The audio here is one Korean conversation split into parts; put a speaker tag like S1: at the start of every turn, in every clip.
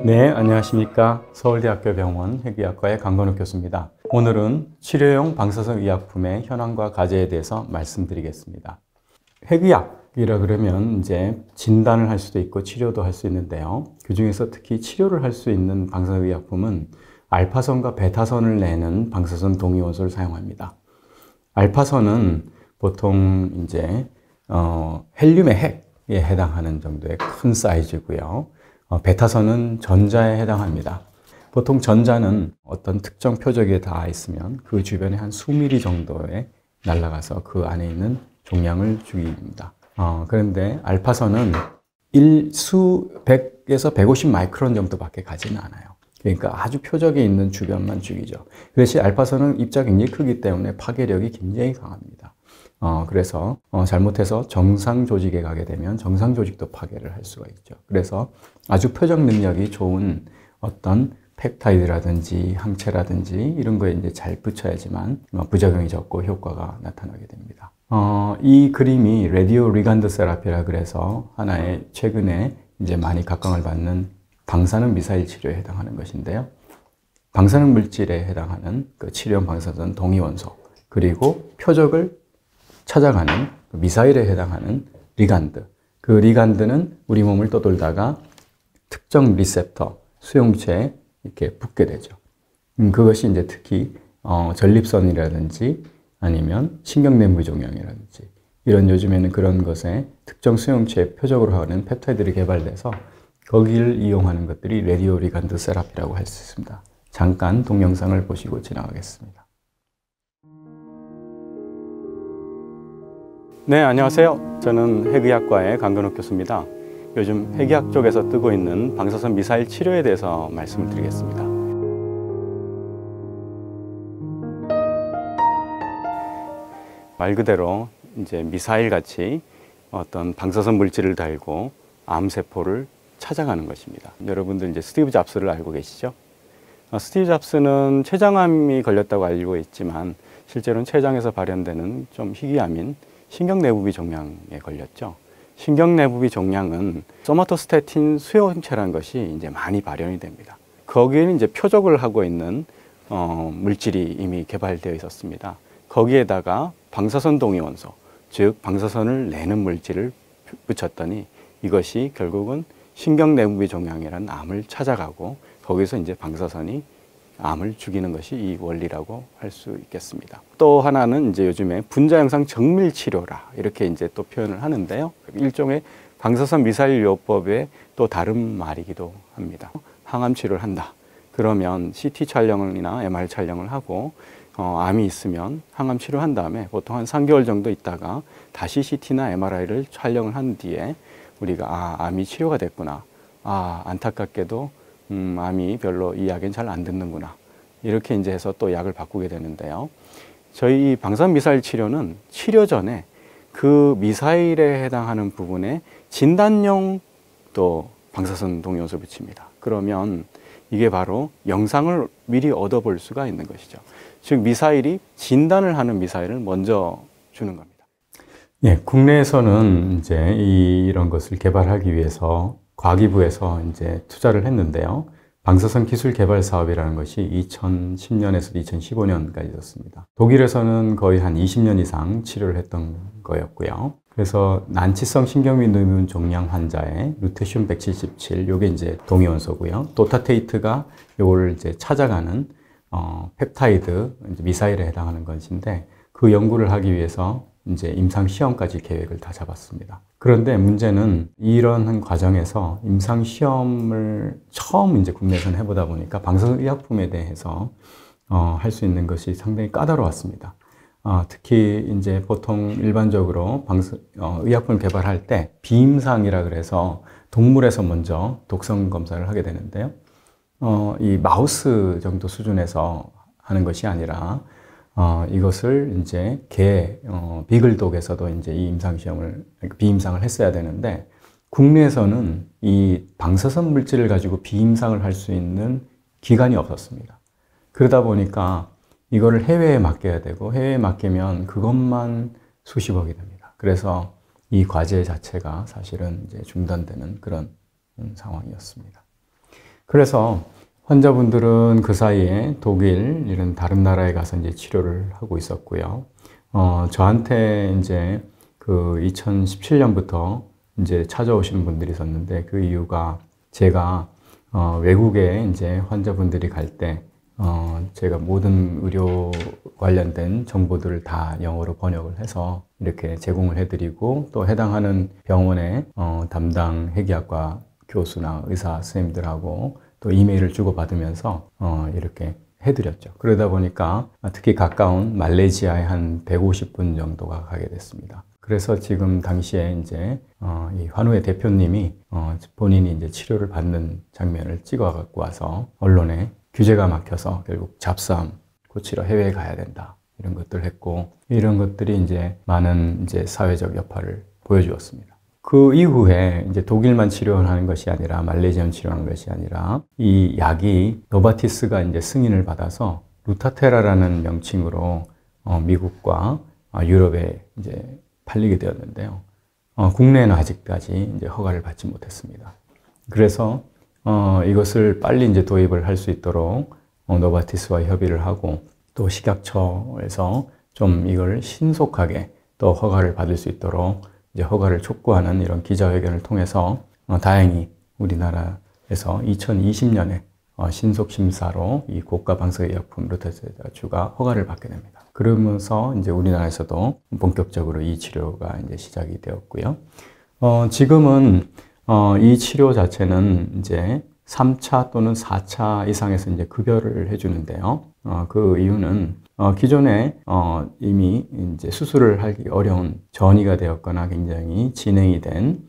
S1: 네, 안녕하십니까. 서울대학교 병원 핵의학과의 강건욱 교수입니다. 오늘은 치료용 방사선 의약품의 현황과 과제에 대해서 말씀드리겠습니다. 핵의학이라 그러면 이제 진단을 할 수도 있고 치료도 할 수 있는데요. 그 중에서 특히 치료를 할 수 있는 방사선 의약품은 알파선과 베타선을 내는 방사선 동위원소를 사용합니다. 알파선은 보통 이제 헬륨의 핵에 해당하는 정도의 큰 사이즈고요. 베타선은 전자에 해당합니다. 보통 전자는 어떤 특정 표적에 닿아 있으면 그 주변에 한 수미리 정도에 날아가서 그 안에 있는 종양을 죽입니다. 그런데 알파선은 수백에서 150 마이크론 정도밖에 가지는 않아요. 그러니까 아주 표적에 있는 주변만 죽이죠. 그것이 알파선은 입자가 굉장히 크기 때문에 파괴력이 굉장히 강합니다. 그래서 잘못해서 정상 조직에 가게 되면 정상 조직도 파괴를 할 수가 있죠. 그래서 아주 표적 능력이 좋은 어떤 펩타이드라든지 항체라든지 이런 거에 이제 잘 붙여야지만 부작용이 적고 효과가 나타나게 됩니다. 이 그림이 라디오 리간드 세라피라 그래서 하나의 최근에 이제 많이 각광을 받는 방사능 미사일 치료에 해당하는 것인데요. 방사능 물질에 해당하는 그 치료용 방사선 동위원소 그리고 표적을 찾아가는 미사일에 해당하는 리간드. 그 리간드는 우리 몸을 떠돌다가 특정 리셉터, 수용체에 이렇게 붙게 되죠. 그것이 이제 특히 전립선이라든지 아니면 신경내부 종양이라든지 이런 요즘에는 그런 것에 특정 수용체의 표적으로 하는 펩타이드들이 개발돼서 거기를 이용하는 것들이 라디오 리간드 세라피라고 할 수 있습니다. 잠깐 동영상을 보시고 지나가겠습니다. 네, 안녕하세요. 저는 핵의학과의 강건욱 교수입니다. 요즘 핵의학 쪽에서 뜨고 있는 방사선 미사일 치료에 대해서 말씀을 드리겠습니다. 말 그대로 이제 미사일 같이 어떤 방사선 물질을 달고 암세포를 찾아가는 것입니다. 여러분들 이제 스티브 잡스를 알고 계시죠? 스티브 잡스는 췌장암이 걸렸다고 알고 있지만 실제로는 췌장에서 발현되는 좀 희귀암인 신경내부비 종양에 걸렸죠. 신경내부비 종양은 소마토스태틴 수용체라는 것이 이제 많이 발현이 됩니다. 거기에는 이제 표적을 하고 있는 물질이 이미 개발되어 있었습니다. 거기에다가 방사선 동위원소, 즉 방사선을 내는 물질을 붙였더니 이것이 결국은 신경내부비 종양이라는 암을 찾아가고 거기서 이제 방사선이 암을 죽이는 것이 이 원리라고 할 수 있겠습니다. 또 하나는 이제 요즘에 분자영상 정밀 치료라 이렇게 이제 또 표현을 하는데요. 일종의 방사선 미사일 요법의 또 다른 말이기도 합니다. 항암 치료를 한다. 그러면 CT 촬영이나 MR 촬영을 하고 암이 있으면 항암 치료한 다음에 보통 한 3개월 정도 있다가 다시 CT나 MRI를 촬영을 한 뒤에 우리가 암이 치료가 됐구나. 안타깝게도 암이 별로 이 약엔 잘 안 듣는구나. 이렇게 이제 해서 또 약을 바꾸게 되는데요. 저희 방사선 미사일 치료는 치료 전에 그 미사일에 해당하는 부분에 진단용 또 방사선 동위원소를 붙입니다. 그러면 이게 바로 영상을 미리 얻어볼 수가 있는 것이죠. 즉 미사일이 진단을 하는 미사일을 먼저 주는 겁니다. 예, 국내에서는 이제 이런 것을 개발하기 위해서 과기부에서 이제 투자를 했는데요. 방사선 기술 개발 사업이라는 것이 2010년에서 2015년까지 있었습니다. 독일에서는 거의 한 20년 이상 치료를 했던 거였고요. 그래서 난치성 신경미 뇌문 종양 환자의 루테슘 177, 요게 이제 동위원소고요. 도타테이트가 요거를 이제 찾아가는 펩타이드 이제 미사일에 해당하는 것인데 그 연구를 하기 위해서 이제 임상 시험까지 계획을 다 잡았습니다. 그런데 문제는 이런 과정에서 임상 시험을 처음 이제 국내에서는 해보다 보니까 방사선 의약품에 대해서 할 수 있는 것이 상당히 까다로웠습니다. 특히 이제 보통 일반적으로 의약품을 개발할 때 비임상이라 그래서 동물에서 먼저 독성 검사를 하게 되는데요. 이 마우스 정도 수준에서 하는 것이 아니라 이것을 이제 비글독에서도 이제 이 비임상을 했어야 되는데, 국내에서는 이 방사선 물질을 가지고 비임상을 할 수 있는 기관이 없었습니다. 그러다 보니까 이거를 해외에 맡겨야 되고, 해외에 맡기면 그것만 수십억이 됩니다. 그래서 이 과제 자체가 사실은 이제 중단되는 그런 상황이었습니다. 그래서 환자분들은 그 사이에 독일 이런 다른 나라에 가서 이제 치료를 하고 있었고요. 저한테 이제 그 2017년부터 이제 찾아오시는 분들이 있었는데 그 이유가 제가 외국에 이제 환자분들이 갈 때 제가 모든 의료 관련된 정보들을 다 영어로 번역을 해서 이렇게 제공을 해드리고 또 해당하는 병원의 담당 해기학과 교수나 의사 선생님들하고 또 이메일을 주고받으면서 이렇게 해드렸죠. 그러다 보니까 특히 가까운 말레이시아에 한 150분 정도가 가게 됐습니다. 그래서 지금 당시에 이제 이 환우의 대표님이 본인이 이제 치료를 받는 장면을 찍어 갖고 와서 언론에 규제가 막혀서 결국 잡사암 고치러 해외에 가야 된다 이런 것들을 했고 이런 것들이 이제 많은 이제 사회적 여파를 보여주었습니다. 그 이후에 이제 독일만 치료하는 것이 아니라 말레이시아만 치료하는 것이 아니라 이 약이 노바티스가 이제 승인을 받아서 루타테라라는 명칭으로 미국과 유럽에 이제 팔리게 되었는데요. 국내에는 아직까지 이제 허가를 받지 못했습니다. 그래서 이것을 빨리 이제 도입을 할 수 있도록 노바티스와 협의를 하고 또 식약처에서 좀 이걸 신속하게 또 허가를 받을 수 있도록 이제 허가를 촉구하는 이런 기자회견을 통해서 다행히 우리나라에서 2020년에 신속 심사로 이 고가 방사의약품 루타테라주가 허가를 받게 됩니다. 그러면서 이제 우리나라에서도 본격적으로 이 치료가 이제 시작이 되었고요. 지금은 이 치료 자체는 이제 3차 또는 4차 이상에서 이제 급여를 해주는데요. 그 이유는 기존에 이미 이제 수술을 하기 어려운 전이가 되었거나 굉장히 진행이 된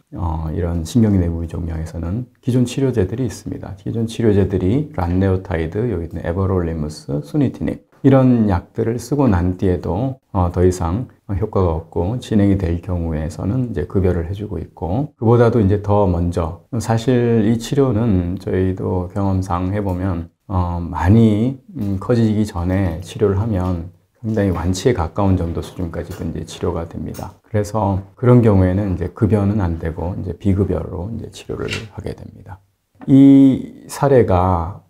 S1: 이런 신경계 내부 위종양에서는 기존 치료제들이 있습니다. 기존 치료제들이 란레오타이드, 여기 있는 에버롤리무스, 수니티닙 이런 약들을 쓰고 난 뒤에도 더 이상 효과가 없고 진행이 될 경우에서는 이제 급여를 해주고 있고 그보다도 이제 더 먼저 사실 이 치료는 저희도 경험상 해보면 많이 커지기 전에 치료를 하면 상당히 완치에 가까운 정도 수준까지도 이제 치료가 됩니다. 그래서 그런 경우에는 이제 급여는 안 되고 이제 비급여로 이제 치료를 하게 됩니다. 이 사례가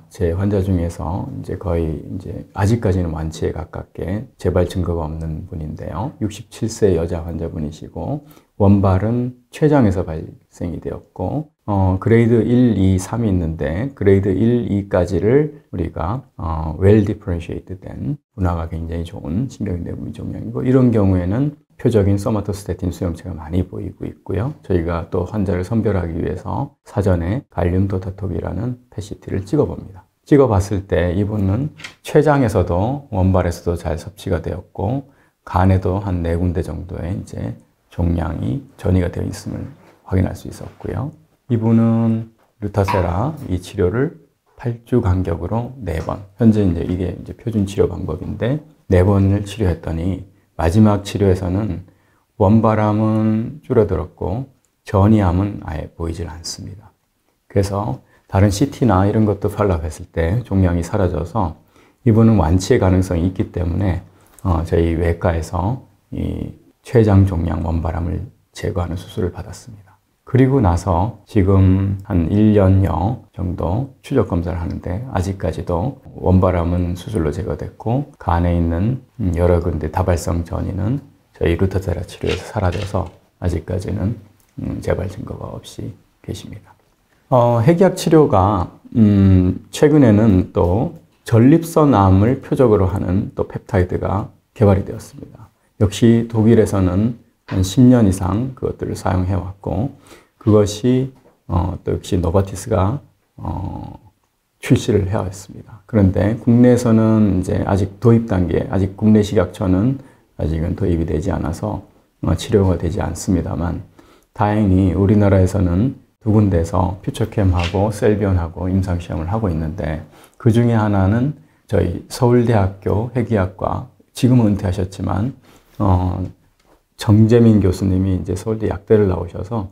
S1: 제 환자 중에서 이제 거의 이제 아직까지는 완치에 가깝게 재발 증거가 없는 분인데요. 67세 여자 환자분이시고 원발은 췌장에서 발생이 되었고 그레이드 1, 2, 3이 있는데 그레이드 1, 2까지를 우리가 well differentiated 된 분화가 굉장히 좋은 신경내부 위종양이고 이런 경우에는 표적인 소마토스태틴 수용체가 많이 보이고 있고요. 저희가 또 환자를 선별하기 위해서 사전에 갈륨 도타톡이라는 PET-CT를 찍어봅니다. 찍어봤을 때 이분은 췌장에서도 원발에서도 잘 섭취가 되었고 간에도 한 4군데 정도의 이제 종양이 전이가 되어 있음을 확인할 수 있었고요. 이분은 루타세라 이 치료를 8주 간격으로 4번. 현재 이게 표준 치료 방법인데 4번을 치료했더니 마지막 치료에서는 원발암은 줄어들었고 전이암은 아예 보이질 않습니다. 그래서 다른 CT나 이런 것도 팔로우했을 때 종양이 사라져서 이분은 완치의 가능성이 있기 때문에 저희 외과에서 이 췌장 종양 원발암을 제거하는 수술을 받았습니다. 그리고 나서 지금 한 1년여 정도 추적 검사를 하는데 아직까지도 원발암은 수술로 제거됐고 간에 있는 여러 군데 다발성 전이는 저희 루타테라 치료에서 사라져서 아직까지는 재발 증거가 없이 계십니다. 핵약 치료가 최근에는 또 전립선암을 표적으로 하는 또 펩타이드가 개발이 되었습니다. 역시 독일에서는 한 10년 이상 그것들을 사용해 왔고 그것이 또 역시 노바티스가 출시를 해왔습니다. 그런데 국내에서는 이제 아직 도입 단계, 아직 국내 식약처는 아직은 도입이 되지 않아서 치료가 되지 않습니다만 다행히 우리나라에서는 2군데에서 퓨처캠하고 셀비온하고 임상시험을 하고 있는데 그 중에 하나는 저희 서울대학교 핵의학과 지금은 은퇴하셨지만 정재민 교수님이 이제 서울대 약대를 나오셔서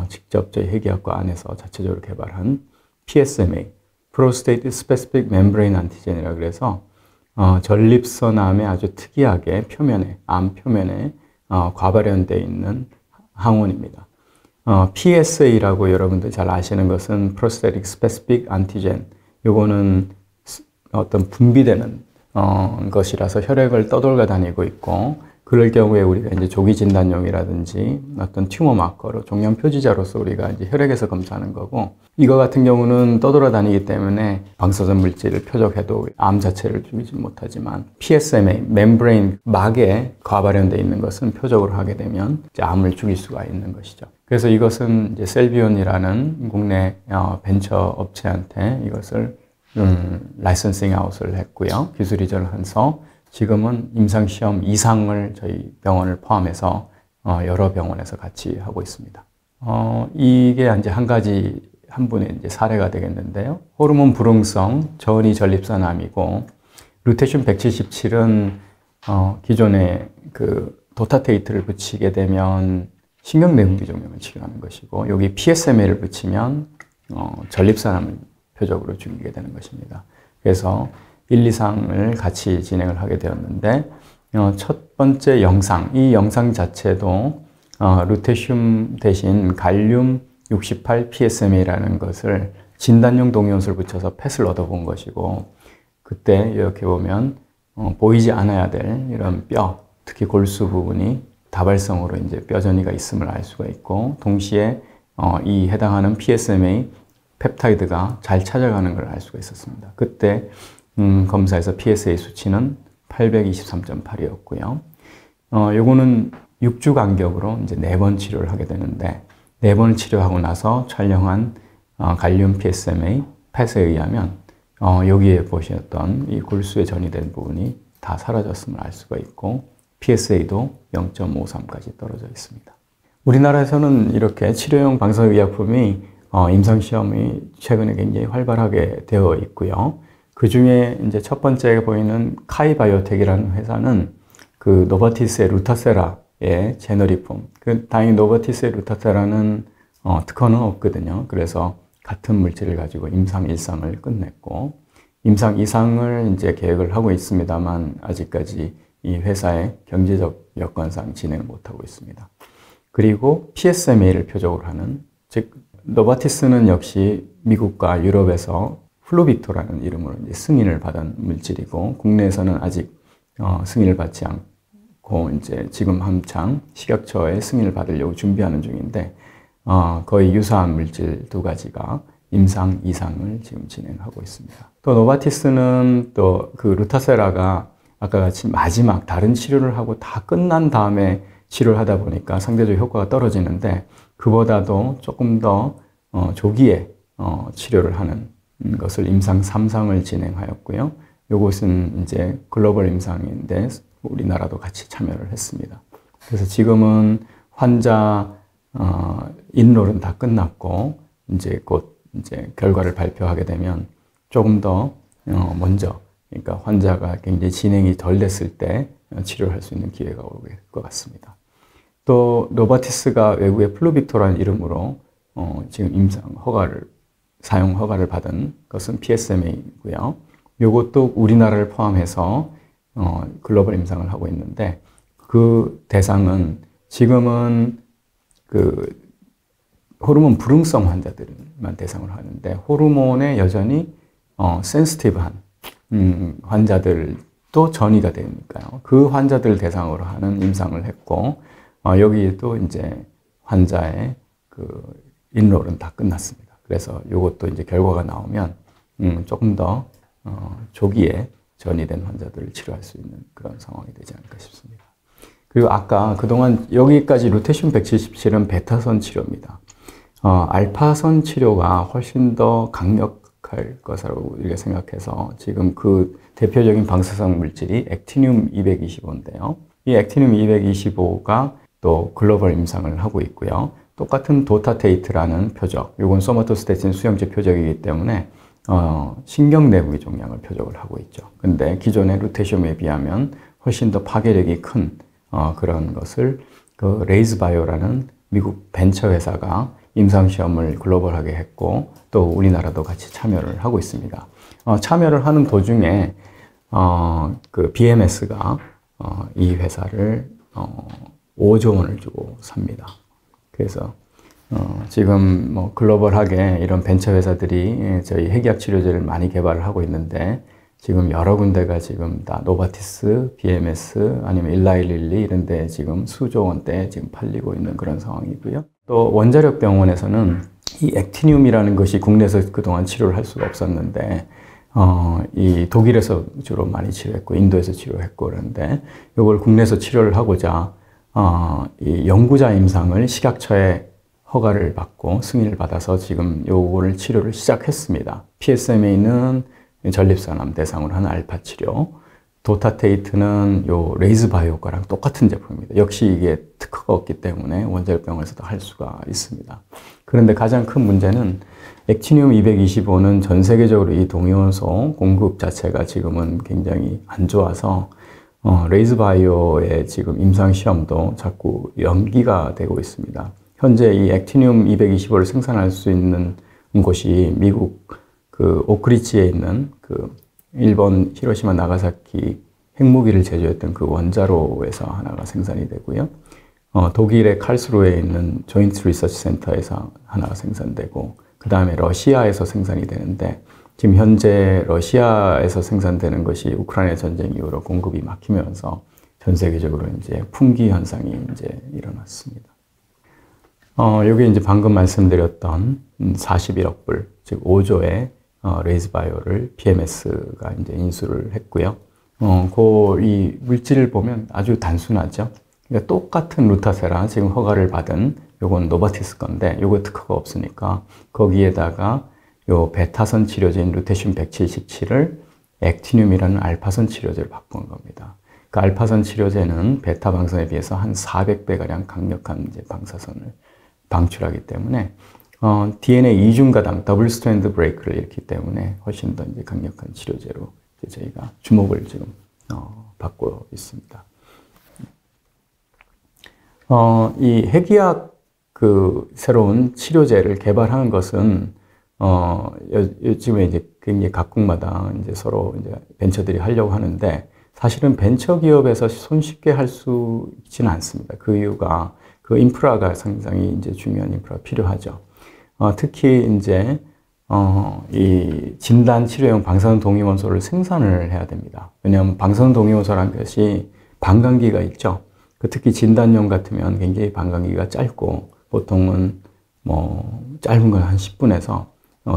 S1: 직접 저희 핵의학과 안에서 자체적으로 개발한 PSMA, Prostate Specific Membrane Antigen이라 그래서 전립선암의 아주 특이하게 표면에, 암 표면에 과발현되어 있는 항원입니다. PSA라고 여러분들 잘 아시는 것은 Prosthetic Specific Antigen. 요거는 어떤 분비되는 것이라서 혈액을 떠돌고 다니고 있고, 그럴 경우에 우리가 이제 조기 진단용이라든지 어떤 튜머 마커로 종양 표지자로서 우리가 이제 혈액에서 검사하는 거고, 이거 같은 경우는 떠돌아다니기 때문에 방사선 물질을 표적해도 암 자체를 죽이지 못하지만, PSMA 멤브레인 막에 과발현되어 있는 것은 표적으로 하게 되면 이제 암을 죽일 수가 있는 것이죠. 그래서 이것은 이제 셀비온이라는 국내 벤처 업체한테 이것을 라이선싱 아웃을 했고요. 기술 이전을 해서 지금은 임상시험 이상을 저희 병원을 포함해서 여러 병원에서 같이 하고 있습니다. 이게 이제 한 분의 이제 사례가 되겠는데요. 호르몬 불응성 전이 전립선암이고, 루테슘 177은 기존에 그 도타테이트를 붙이게 되면 신경내분비 종양을 치료하는 것이고, 여기 PSMA를 붙이면 전립선암을 표적으로 죽이게 되는 것입니다. 그래서 1, 2상을 같이 진행을 하게 되었는데, 첫 번째 영상, 이 영상 자체도 루테슘 대신 갈륨 68 PSMA라는 것을 진단용 동위원소를 붙여서 펫을 얻어본 것이고, 그때 이렇게 보면 보이지 않아야 될 이런 뼈, 특히 골수 부분이 다발성으로 이제 뼈전이가 있음을 알 수가 있고, 동시에 이 해당하는 PSMA 펩타이드가 잘 찾아가는 걸 알 수가 있었습니다. 그때 검사에서 PSA 수치는 823.8이었고요. 요거는 6주 간격으로 이제 4번 치료를 하게 되는데, 4번을 치료하고 나서 촬영한 갈륨 PSMA 펫에 의하면 여기에 보셨던 이 골수에 전이된 부분이 다 사라졌음을 알 수가 있고, PSA도 0.53까지 떨어져 있습니다. 우리나라에서는 이렇게 치료용 방사의약품이 임상시험이 최근에 굉장히 활발하게 되어 있고요. 그 중에 이제 첫 번째 보이는 카이바이오텍이라는 회사는 그 노바티스의 루타세라의 제너리폼. 다행히 노바티스의 루타세라는 특허는 없거든요. 그래서 같은 물질을 가지고 임상 1상을 끝냈고, 임상 2상을 이제 계획을 하고 있습니다만 아직까지 이 회사의 경제적 여건상 진행을 못하고 있습니다. 그리고 PSMA를 표적으로 하는, 즉 노바티스는 역시 미국과 유럽에서 플루비토라는 이름으로 이제 승인을 받은 물질이고, 국내에서는 아직 승인을 받지 않고 이제 지금 한창 식약처에 승인을 받으려고 준비하는 중인데, 거의 유사한 물질 두 가지가 임상 2상을 지금 진행하고 있습니다. 또 노바티스는 또 그 루타세라가 아까 같이 마지막 다른 치료를 하고 다 끝난 다음에 치료를 하다 보니까 상대적 효과가 떨어지는데, 그보다도 조금 더 조기에 치료를 하는 것을 임상 3상을 진행하였고요. 이것은 이제 글로벌 임상인데 우리나라도 같이 참여를 했습니다. 그래서 지금은 환자 인롤은 다 끝났고, 이제 곧 이제 결과를 발표하게 되면 조금 더 먼저, 그러니까 환자가 굉장히 진행이 덜 됐을 때 치료를 할 수 있는 기회가 오게 될 것 같습니다. 또 노바티스가 외국의 플루빅토라는 이름으로 지금 임상 사용 허가를 받은 것은 PSMA이고요. 이것도 우리나라를 포함해서 글로벌 임상을 하고 있는데, 그 대상은 지금은 그 호르몬 불응성 환자들만 대상으로 하는데, 호르몬에 여전히 센시티브한 환자들도 전이가 되니까요. 그 환자들 대상으로 하는 임상을 했고, 여기에도 이제 환자의 그 인롤은 다 끝났습니다. 그래서 이것도 이제 결과가 나오면 조금 더 조기에 전이된 환자들을 치료할 수 있는 그런 상황이 되지 않을까 싶습니다. 그리고 아까 그동안 여기까지 루테슘 177은 베타선 치료입니다. 알파선 치료가 훨씬 더 강력할 것이라고 우리가 생각해서 지금 그 대표적인 방사성 물질이 액티늄 225인데요. 이 액티늄 225가 또 글로벌 임상을 하고 있고요. 똑같은 도타테이트라는 표적, 이건 소마토스테틴 수용체 표적이기 때문에 신경내부의 종양을 표적을 하고 있죠. 근데 기존의 루테슘에 비하면 훨씬 더 파괴력이 큰 그런 것을 그 레이즈바이오라는 미국 벤처 회사가 임상시험을 글로벌하게 했고, 또 우리나라도 같이 참여를 하고 있습니다. 참여를 하는 도중에 그 BMS가 이 회사를 5조 원을 주고 삽니다. 그래서 지금 뭐 글로벌하게 이런 벤처 회사들이 저희 핵의학 치료제를 많이 개발을 하고 있는데 지금 여러 군데가 지금 다 노바티스, BMS 아니면 일라이릴리 이런 데 지금 수조 원대 지금 팔리고 있는 그런 상황이고요. 또 원자력 병원에서는 이 액티늄이라는 것이 국내에서 그동안 치료를 할 수가 없었는데 이 독일에서 주로 많이 치료했고 인도에서 치료했고 그런데 이걸 국내에서 치료를 하고자 이 연구자 임상을 식약처에 허가를 받고 승인을 받아서 지금 요거를 치료를 시작했습니다. PSMA는 전립선암 대상으로 하는 알파 치료, 도타테이트는 요 레이즈 바이오 거랑 똑같은 제품입니다. 역시 이게 특허가 없기 때문에 원자력병원에서도 할 수가 있습니다. 그런데 가장 큰 문제는 액티늄 225는 전 세계적으로 이 동위원소 공급 자체가 지금은 굉장히 안 좋아서 레이즈 바이오의 지금 임상 시험도 자꾸 연기가 되고 있습니다. 현재 이 액티늄 225를 생산할 수 있는 곳이 미국 그 오크리치에 있는 그 일본 히로시마 나가사키 핵무기를 제조했던 그 원자로에서 하나가 생산이 되고요. 독일의 칼스루에 있는 조인트 리서치 센터에서 하나가 생산되고 그 다음에 러시아에서 생산이 되는데 지금 현재 러시아에서 생산되는 것이 우크라이나 전쟁 이후로 공급이 막히면서 전 세계적으로 이제 품귀 현상이 이제 일어났습니다. 여기 이제 방금 말씀드렸던 41억 불, 즉 5조의 레이즈 바이오를 BMS가 이제 인수를 했고요. 이 물질을 보면 아주 단순하죠. 그러니까 똑같은 루타세라 지금 허가를 받은 요건 노바티스 건데 요거 특허가 없으니까 거기에다가 요 베타선 치료제인 루테슘 177을 액티늄이라는 알파선 치료제를 바꾼 겁니다. 그 알파선 치료제는 베타 방사선에 비해서 한 400배 가량 강력한 이제 방사선을 방출하기 때문에 DNA 이중가당 더블 스트랜드 브레이크를 일으키기 때문에 훨씬 더 이제 강력한 치료제로 이제 저희가 주목을 지금 받고 있습니다. 이 핵의학 그 새로운 치료제를 개발하는 것은 요즘에 이제 굉장히 각국마다 이제 서로 이제 벤처들이 하려고 하는데 사실은 벤처 기업에서 손쉽게 할 수 있지는 않습니다. 그 이유가 그 인프라가 상당히 이제 중요한 인프라가 필요하죠. 특히 이제 이 진단 치료용 방사선 동위원소를 생산을 해야 됩니다. 왜냐하면 방사선 동위원소라는 것이 반감기가 있죠. 특히 진단용 같으면 굉장히 반감기가 짧고 보통은 뭐 짧은 건 한 10분에서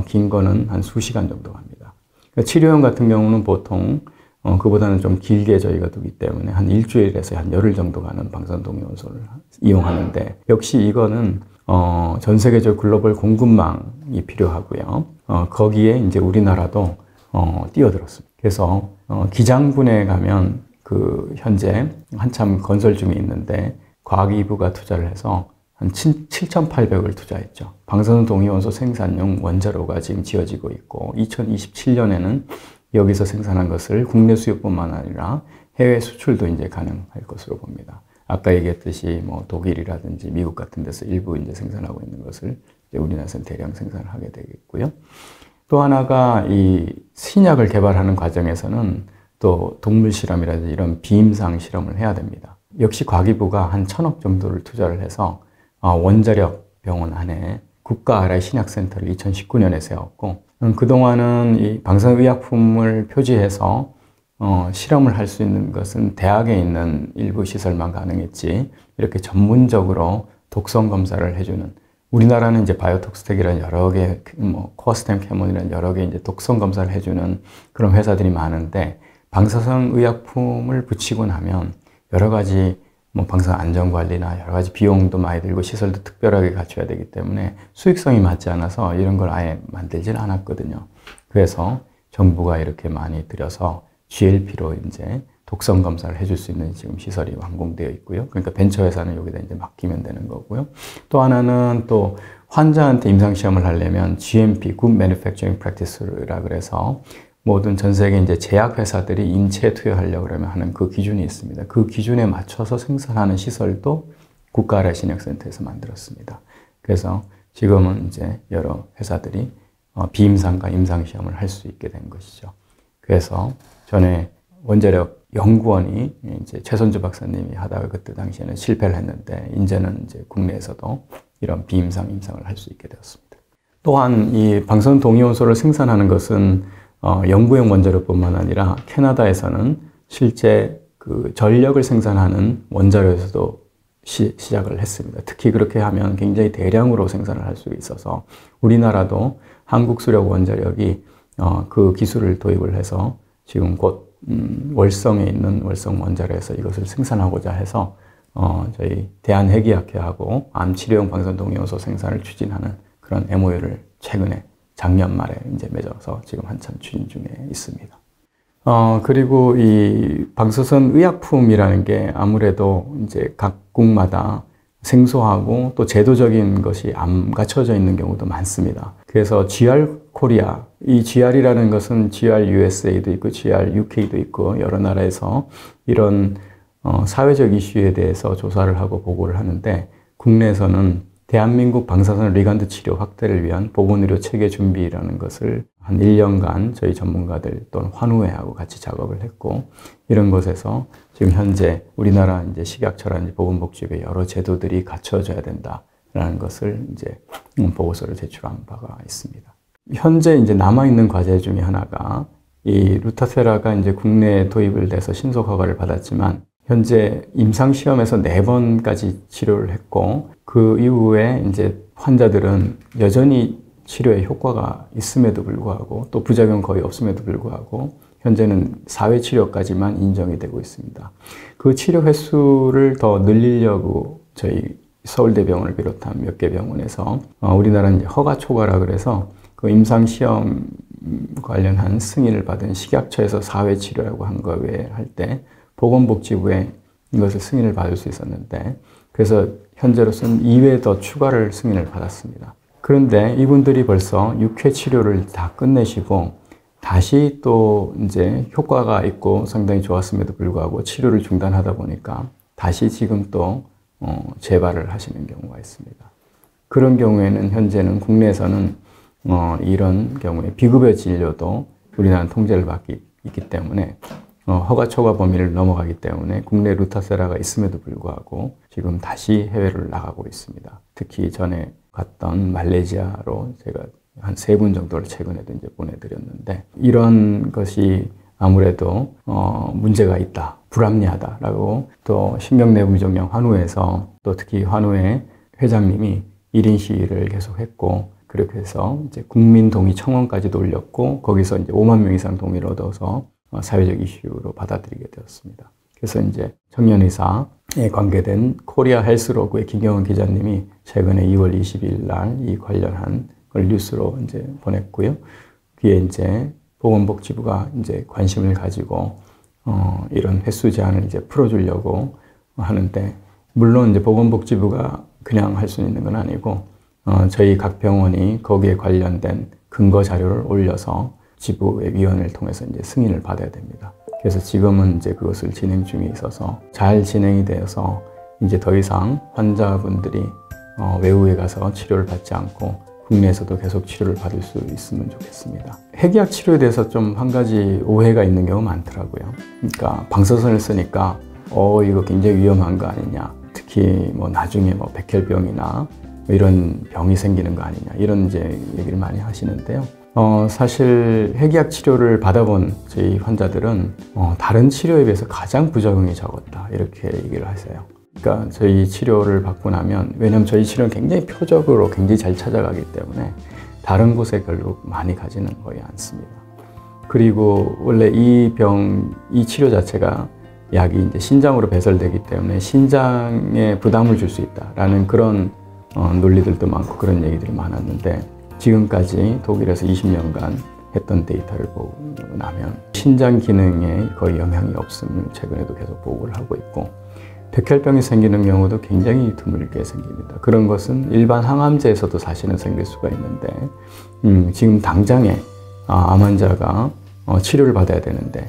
S1: 긴 거는 한 수시간 정도 갑니다. 그러니까 치료용 같은 경우는 보통 그보다는 좀 길게 저희가 두기 때문에 한 일주일에서 한 열흘 정도 가는 방사선 동위원소를 이용하는데 역시 이거는 전 세계적 글로벌 공급망이 필요하고요. 거기에 이제 우리나라도 뛰어들었습니다. 그래서 기장군에 가면 그 현재 한참 건설 중에 있는데 과학기부가 투자를 해서 한 7,800을 투자했죠. 방사선 동위원소 생산용 원자로가 지금 지어지고 있고 2027년에는 여기서 생산한 것을 국내 수요뿐만 아니라 해외 수출도 이제 가능할 것으로 봅니다. 아까 얘기했듯이 뭐 독일이라든지 미국 같은 데서 일부 이제 생산하고 있는 것을 이제 우리나라에서는 대량 생산을 하게 되겠고요. 또 하나가 이 신약을 개발하는 과정에서는 또 동물 실험이라든지 이런 비임상 실험을 해야 됩니다. 역시 과기부가 한 1,000억 정도를 투자를 해서 원자력 병원 안에 국가 아라이 신약센터를 2019년에 세웠고 그동안은 이 방사의약품을 표지해서 실험을 할 수 있는 것은 대학에 있는 일부 시설만 가능했지 이렇게 전문적으로 독성 검사를 해주는 우리나라는 이제 바이오톡스텍이라는 여러 개, 뭐 코어스템 캐몬이라는 여러 개 이제 독성 검사를 해주는 그런 회사들이 많은데 방사선 의약품을 붙이고 나면 여러 가지 뭐 방사선 안전관리나 여러 가지 비용도 많이 들고 시설도 특별하게 갖춰야 되기 때문에 수익성이 맞지 않아서 이런 걸 아예 만들지는 않았거든요. 그래서 정부가 이렇게 많이 들여서 GLP로 이제 독성 검사를 해줄 수 있는 지금 시설이 완공되어 있고요. 그러니까 벤처 회사는 여기다 이제 맡기면 되는 거고요. 또 하나는 또 환자한테 임상 시험을 하려면 GMP, Good Manufacturing Practice라 그래서 모든 전 세계 이제 제약 회사들이 인체에 투여하려고 그러면 하는 그 기준이 있습니다. 그 기준에 맞춰서 생산하는 시설도 국가 신약센터에서 만들었습니다. 그래서 지금은 이제 여러 회사들이 비임상과 임상 시험을 할 수 있게 된 것이죠. 그래서 전에 원자력 연구원이 이제 최선주 박사님이 하다가 그때 당시에는 실패를 했는데 이제는 이제 국내에서도
S2: 이런 비임상 임상을 할 수 있게 되었습니다. 또한 이 방사선 동위원소를 생산하는 것은 연구용 원자료뿐만 아니라 캐나다에서는 실제 그 전력을 생산하는 원자료에서도 시작을 했습니다. 특히 그렇게 하면 굉장히 대량으로 생산을 할 수 있어서 우리나라도 한국수력 원자력이 그 기술을 도입을 해서 지금 곧 월성에 있는 월성 원자로에서 이것을 생산하고자 해서 저희 대한핵의학회하고 암치료용 방사선 동위원소 생산을 추진하는 그런 MOU를 최근에 작년 말에 이제 맺어서 지금 한참 추진 중에 있습니다. 그리고 이 방사선 의약품이라는 게 아무래도 이제 각국마다 생소하고 또 제도적인 것이 안 갖춰져 있는 경우도 많습니다. 그래서 GR 코리아, 이 GR이라는 것은 GR USA도 있고 GR UK도 있고 여러 나라에서 이런 사회적 이슈에 대해서 조사를 하고 보고를 하는데 국내에서는 대한민국 방사선 리간드 치료 확대를 위한 보건의료 체계 준비라는 것을 한 1년간 저희 전문가들 또는 환우회하고 같이 작업을 했고 이런 곳에서 지금 현재 우리나라 이제 식약처라든지 보건복지부의 여러 제도들이 갖춰져야 된다라는 것을 이제 보고서를 제출한 바가 있습니다. 현재 이제 남아있는 과제 중에 하나가 이 루타세라가 이제 국내에 도입을 돼서 신속 허가를 받았지만 현재 임상시험에서 4번까지 치료를 했고 그 이후에 이제 환자들은 여전히 치료에 효과가 있음에도 불구하고 또 부작용 거의 없음에도 불구하고 현재는 4회 치료까지만 인정이 되고 있습니다. 그 치료 횟수를 더 늘리려고 저희 서울대병원을 비롯한 몇 개 병원에서 우리나라는 허가 초과라 그래서 그 임상시험 관련한 승인을 받은 식약처에서 4회 치료라고 한 거 외에 할 때 보건복지부에 이것을 승인을 받을 수 있었는데 그래서 현재로서는 2회 더 추가를 승인을 받았습니다. 그런데 이분들이 벌써 6회 치료를 다 끝내시고 다시 또 이제 효과가 있고 상당히 좋았음에도 불구하고 치료를 중단하다 보니까 다시 지금 또 재발을 하시는 경우가 있습니다. 그런 경우에는 현재는 국내에서는 이런 경우에 비급여 진료도 우리나라는 통제를 받고 있기 때문에 허가 초과 범위를 넘어가기 때문에 국내 루타세라가 있음에도 불구하고 지금 다시 해외를 나가고 있습니다. 특히 전에 갔던 말레이시아로 제가 한 3분 정도를 최근에도 이제 보내드렸는데 이런 것이 아무래도 문제가 있다, 불합리하다라고 또 신경내부미종양 환우회에서 또 특히 환우회 회장님이 1인 시위를 계속했고 그렇게 해서 이제 국민동의 청원까지도 올렸고 거기서 이제 5만 명 이상 동의를 얻어서 사회적 이슈로 받아들이게 되었습니다. 그래서 이제 청년의사에 관계된 코리아 헬스로그의 김경원 기자님이 최근에 2월 20일 날 이 관련한 걸 뉴스로 이제 보냈고요. 그게 이제 보건복지부가 이제 관심을 가지고 이런 횟수 제한을 이제 풀어주려고 하는데 물론 이제 보건복지부가 그냥 할 수 있는 건 아니고 저희 각 병원이 거기에 관련된 근거 자료를 올려서 지부의 위원회를 통해서 이제 승인을 받아야 됩니다. 그래서 지금은 이제 그것을 진행 중에 있어서 잘 진행이 되어서 이제 더 이상 환자분들이 외국에 가서 치료를 받지 않고 국내에서도 계속 치료를 받을 수 있으면 좋겠습니다. 핵의학 치료에 대해서 좀 한 가지 오해가 있는 경우가 많더라고요. 그러니까 방사선을 쓰니까 이거 굉장히 위험한 거 아니냐. 특히 뭐 나중에 뭐 백혈병이나 이런 병이 생기는 거 아니냐. 이런 이제 얘기를 많이 하시는데요. 사실 핵의학 치료를 받아본 저희 환자들은 다른 치료에 비해서 가장 부작용이 적었다 이렇게 얘기를 하세요. 그러니까 저희 치료를 받고 나면 왜냐하면 저희 치료는 굉장히 표적으로 굉장히 잘 찾아가기 때문에 다른 곳에 별로 많이 가지는 거의 않습니다. 그리고 원래 이 치료 자체가 약이 이제 신장으로 배설되기 때문에 신장에 부담을 줄 수 있다라는 그런 논리들도 많고 그런 얘기들이 많았는데 지금까지 독일에서 20년간 했던 데이터를 보고 나면 신장 기능에 거의 영향이 없음을 최근에도 계속 보고를 하고 있고 백혈병이 생기는 경우도 굉장히 드물게 생깁니다. 그런 것은 일반 항암제에서도 사실은 생길 수가 있는데 지금 당장에 암 환자가 치료를 받아야 되는데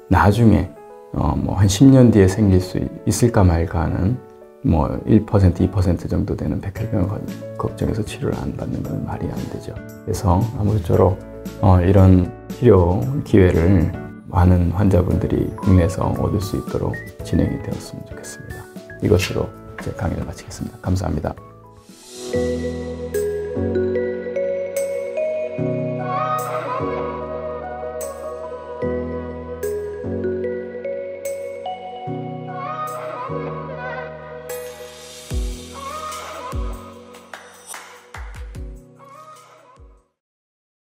S2: 나중에 뭐 한 10년 뒤에 생길 수 있을까 말까 하는 뭐 1%, 2% 정도 되는 백혈병을 걱정해서 치료를 안 받는 건 말이 안 되죠. 그래서 아무쪼록 이런 치료 기회를 많은 환자분들이 국내에서 얻을 수 있도록 진행이 되었으면 좋겠습니다. 이것으로 제 강의를 마치겠습니다. 감사합니다.